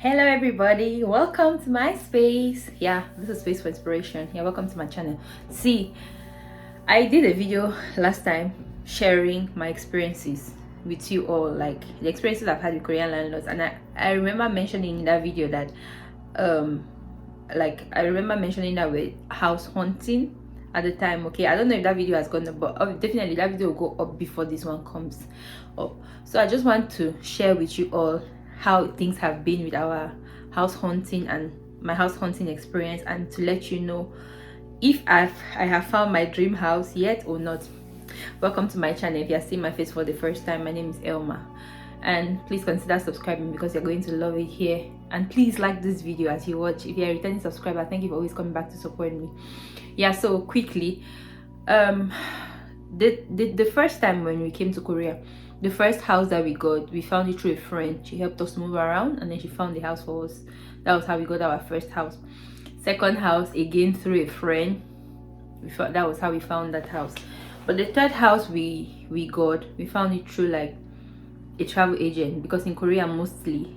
Hello everybody, welcome to my space. Yeah, this is Space for Inspiration. Yeah, welcome to my channel. See, I did a video last time sharing my experiences with you all, like the experiences I've had with Korean landlords, and I remember mentioning in that video that I remember mentioning that with house hunting at the time. Okay, I don't know if that video has gone up, but definitely that video will go up before this one comes up. So I just want to share with you all how things have been with our house hunting and my house hunting experience, and to let you know if I have found my dream house yet or not. Welcome to my channel. If you're seeing my face for the first time, my name is Elma, and please consider subscribing because you're going to love it here. And please like this video as you watch. If you're a returning subscriber, thank you for always coming back to support me. Yeah, so quickly, the first time when we came to Korea, the first house that we got, we found it through a friend. She helped us move around and then she found the house for us. That was how we got our first house. Second house, again through a friend. That was how we found that house. But the third house we got, we found it through like a travel agent, because in Korea mostly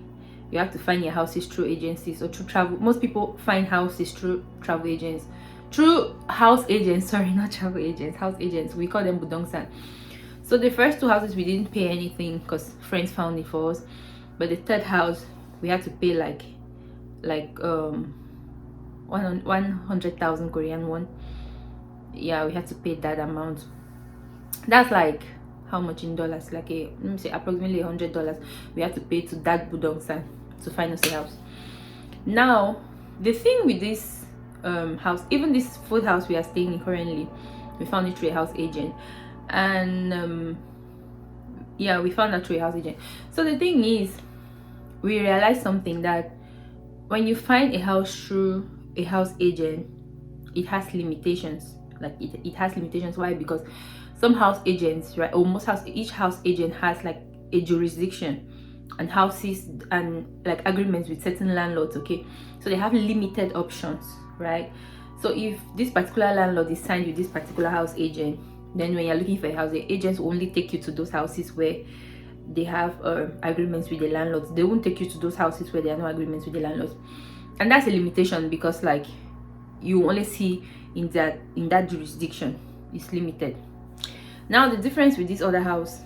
you have to find your houses through agencies or through travel. Most people find houses through travel agents, through house agents. Sorry, not travel agents, house agents. We call them budongsan. So the first two houses we didn't pay anything because friends found it for us, but the third house we had to pay like 100,000 Korean won. Yeah, we had to pay that amount. That's like how much in dollars? Like let me say approximately $100 we had to pay to that budongsan to find us a house. Now the thing with this house, even this food house we are staying in currently, we found it through a house agent. And yeah, we found that through a house agent. So the thing is, we realized something, that when you find a house through a house agent, it has limitations. Like it has limitations. Why? Because some house agents, right, or each house agent has like a jurisdiction and houses and like agreements with certain landlords. Okay, so they have limited options, right? So if this particular landlord is signed with this particular house agent, then when you're looking for a house, the agents will only take you to those houses where they have agreements with the landlords. They won't take you to those houses where there are no agreements with the landlords. And that's a limitation, because like you only see in that jurisdiction. It's limited. Now the difference with this other house,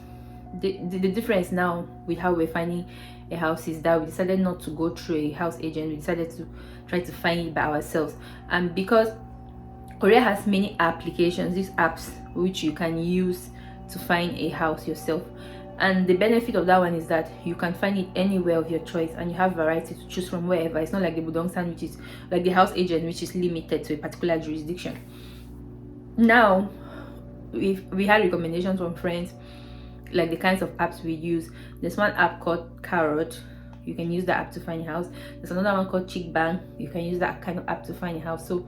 the difference now with how we're finding a house, is that we decided not to go through a house agent. We decided to try to find it by ourselves. And because Korea has many applications, these apps which you can use to find a house yourself, and the benefit of that one is that you can find it anywhere of your choice and you have variety to choose from wherever. It's not like the budongsan, which is like the house agent, which is limited to a particular jurisdiction. Now we had recommendations from friends, like the kinds of apps we use. There's one app called Carrot. You can use that app to find a house. There's another one called Chickbang. You can use that kind of app to find a house. So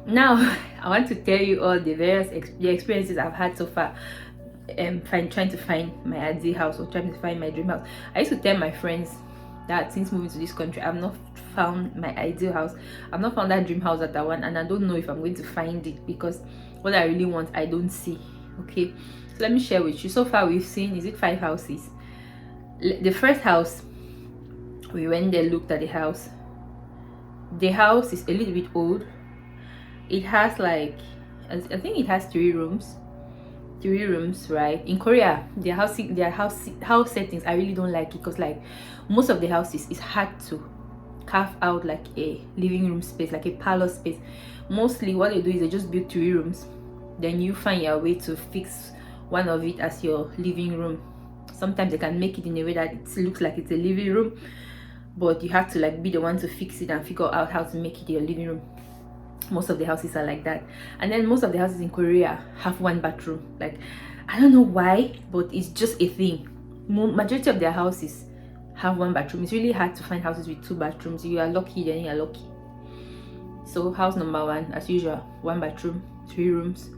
now I want to tell you all the various experiences I've had so far, trying to find my ideal house or trying to find my dream house. I used to tell my friends that since moving to this country, I've not found my ideal house. I've not found that dream house that I want, and I don't know if I'm going to find it, because what I really want I don't see. Okay, so let me share with you. So far we've seen, is it 5 houses? The first house, we went there, looked at the house. The house is a little bit old. It has like, I think it has 3 rooms, right? In Korea, their house settings, I really don't like it, because like most of the houses, it's hard to carve out like a living room space, like a parlor space. Mostly what they do is they just build 3 rooms, then you find your way to fix one of it as your living room. Sometimes they can make it in a way that it looks like it's a living room, but you have to like be the one to fix it and figure out how to make it your living room. Most of the houses are like that. And then most of the houses in Korea have 1 bathroom. Like, I don't know why, but it's just a thing. Majority of their houses have 1 bathroom. It's really hard to find houses with 2 bathrooms. You are lucky, then you are lucky. So house number 1, as usual, 1 bathroom, 3 rooms,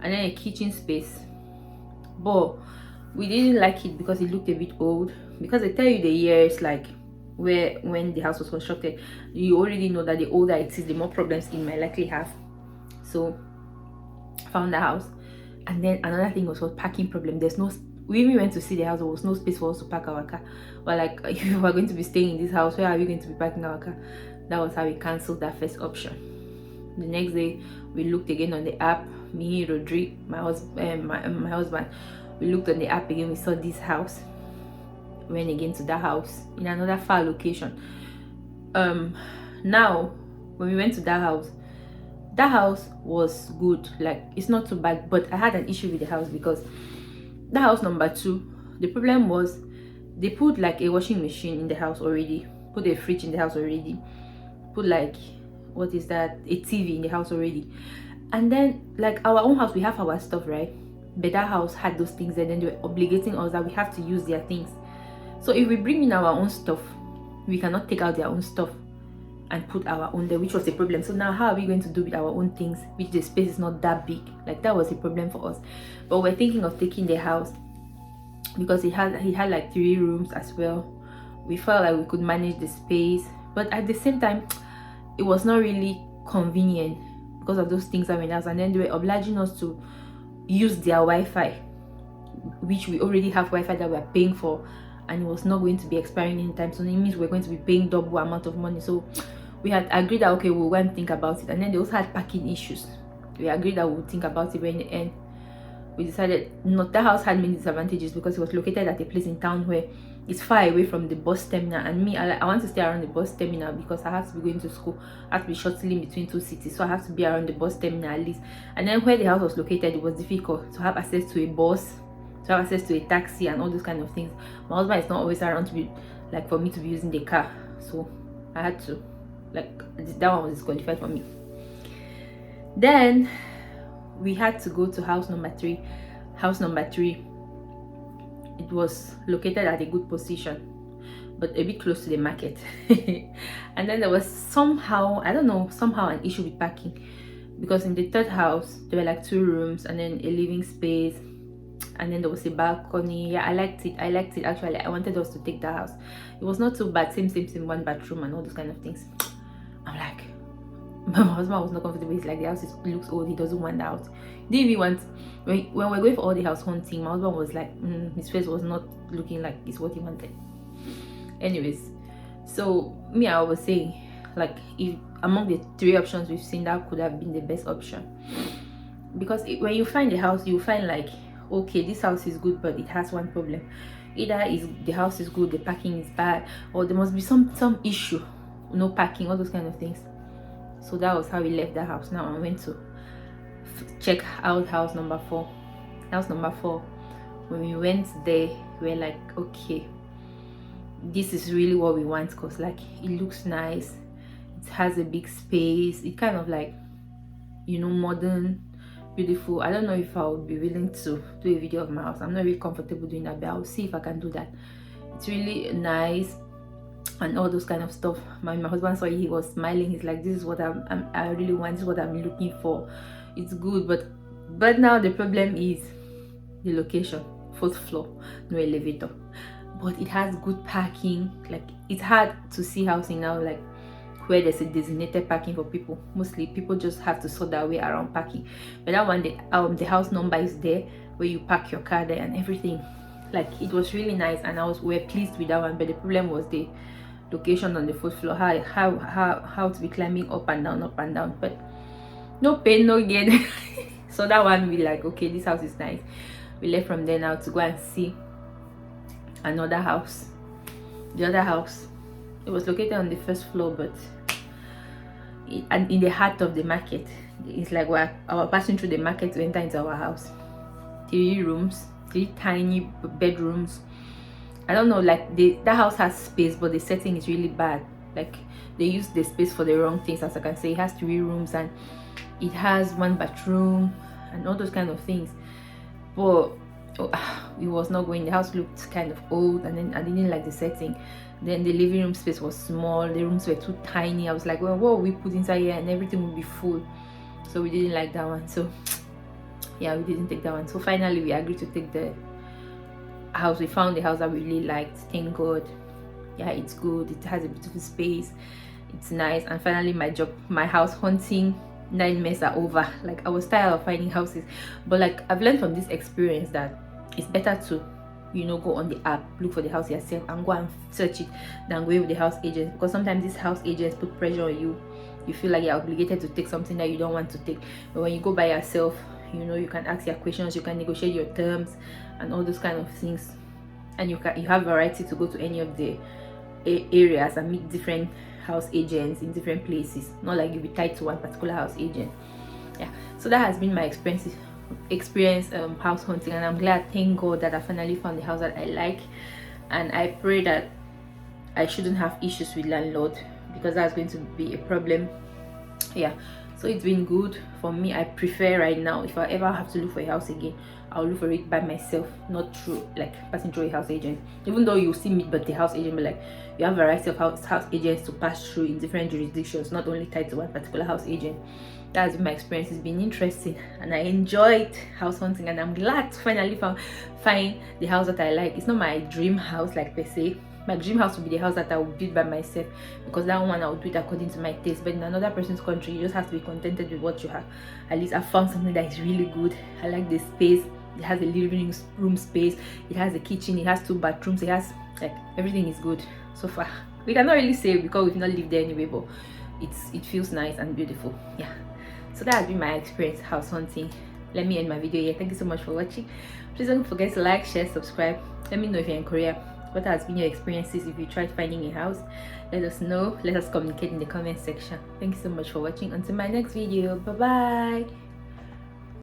and then a kitchen space. But we didn't like it because it looked a bit old, because they tell you the years, like when the house was constructed. You already know that the older it is, the more problems it might likely have. So found the house. And then another thing was called parking problem. There's no We even went to see the house. There was no space for us to park our car. But like, if we were going to be staying in this house, where are we going to be parking our car? That was how we cancelled that first option. The next day, we looked again on the app. Me, Rodrigue, my husband, my husband, we looked on the app again. We saw this house. We went again to that house in another far location. Now, when we went to that house was good. Like, it's not too bad. But I had an issue with the house because the house number 2, the problem was they put like a washing machine in the house already, put a fridge in the house already, put like, what is that, a TV in the house already. And then like our own house, we have our stuff, right? But that house had those things, and then they were obligating us that we have to use their things. So if we bring in our own stuff, we cannot take out their own stuff and put our own there, which was a problem. So now how are we going to do with our own things, which the space is not that big? Like, that was a problem for us. But we're thinking of taking the house because he had like 3 rooms as well. We felt like we could manage the space, but at the same time it was not really convenient because of those things that were in the house. And then they were obliging us to use their Wi-Fi, which we already have Wi-Fi that we're paying for, and it was not going to be expiring anytime soon. It means we're going to be paying double amount of money. So we had agreed that okay, we'll go and think about it. And then they also had parking issues. We agreed that we would think about it, but in the end we decided not. That house had many disadvantages because it was located at a place in town where it's far away from the bus terminal, and me, I want to stay around the bus terminal because I have to be going to school. I have to be shuttling between 2 cities, so I have to be around the bus terminal at least. And then where the house was located, it was difficult to have access to a bus, to have access to a taxi and all those kind of things. My husband is not always around to be like for me to be using the car, so I had to, like, that one was disqualified for me. Then we had to go to house number 3. House number 3, it was located at a good position but a bit close to the market. And then there was somehow, I don't know, somehow an issue with parking, because in the third house there were like 2 rooms and then a living space, and then there was a balcony. Yeah, I liked it actually. I wanted us to take that house. It was not too bad, same 1 bathroom and all those kind of things. I'm like, my husband was not comfortable. He's like, the house looks old, he doesn't want the house. Didn't even want, when we're going for all the house hunting, my husband was like, his face was not looking like it's what he wanted. Anyways, so me, I was saying, like, if among the 3 options we've seen, that could have been the best option. Because when you find the house, you find like, okay, this house is good, but it has one problem. Either is the house is good, the parking is bad, or there must be some issue, no parking, all those kind of things. So that was how we left the house. Now I went to check out house number 4. House number 4, when we went there, we were like, okay, this is really what we want, because like, it looks nice, it has a big space, it kind of like, you know, modern, beautiful. I don't know if I would be willing to do a video of my house. I'm not really comfortable doing that, but I'll see if I can do that. It's really nice and all those kind of stuff. My husband saw it, he was smiling. He's like, this is what I really want, this is what I'm looking for. It's good, but now the problem is the location. 4th floor, no elevator, but it has good parking. Like, it's hard to see housing now like where there's a designated parking for people. Mostly people just have to sort their way around parking. But that one, the house number is there where you park your car there and everything. Like, it was really nice, and we're pleased with that one. But the problem was the location on the 4th floor. How to be climbing up and down, but no pain, no gain. So that one, we like, okay, this house is nice. We left from there now to go and see another house. The other house, it was located on the 1st floor, but and in the heart of the market. It's like we're passing through the market to enter into our house. 3 rooms, 3 tiny bedrooms. I don't know, like, that house has space, but the setting is really bad. Like, they use the space for the wrong things, as I can say. It has 3 rooms and it has 1 bathroom and all those kind of things. But it was not going. The house looked kind of old, and then I didn't like the setting. Then the living room space was small, the rooms were too tiny. I was like, well, what will we put inside here, and everything would be full. So we didn't like that one. So yeah, we didn't take that one. So finally we agreed to take the house. We found the house that we really liked, thank God. Yeah, it's good, it has a beautiful space, it's nice. And finally my house hunting nightmares are over. Like, I was tired of finding houses, but like, I've learned from this experience that it's better to go on the app, look for the house yourself and go and search it, than going with the house agent, because sometimes these house agents put pressure on you. You feel like you're obligated to take something that you don't want to take. But when you go by yourself, you can ask your questions, you can negotiate your terms and all those kind of things, and you have variety to go to any of the areas and meet different house agents in different places, not like you'll be tied to one particular house agent. Yeah, so that has been my experience house hunting, and I'm glad, thank God, that I finally found the house that I like. And I pray that I shouldn't have issues with landlord, because that's going to be a problem. Yeah, so it's been good for me. I prefer right now, if I ever have to look for a house again, I'll look for it by myself, not through passing through a house agent. Even though you'll see me but the house agent, but you have a variety of house agents to pass through in different jurisdictions, not only tied to one particular house agent. That's been my experience. It's been interesting and I enjoyed house hunting, and I'm glad to finally find the house that I like. It's not my dream house per se. My dream house would be the house that I would build by myself, because that one I would do it according to my taste. But in another person's country, you just have to be contented with what you have. At least I found something that is really good. I like the space. It has a living room space, it has a kitchen, it has 2 bathrooms, it has everything is good so far. We cannot really say because we've not lived there anyway, but it feels nice and beautiful. Yeah, so that has been my experience house hunting. Let me end my video here. Thank you so much for watching. Please don't forget to like, share, subscribe. Let me know if you're in Korea, what has been your experiences if you tried finding a house. Let us know. Let us communicate in the comment section. Thank you so much for watching. Until my next video, bye bye.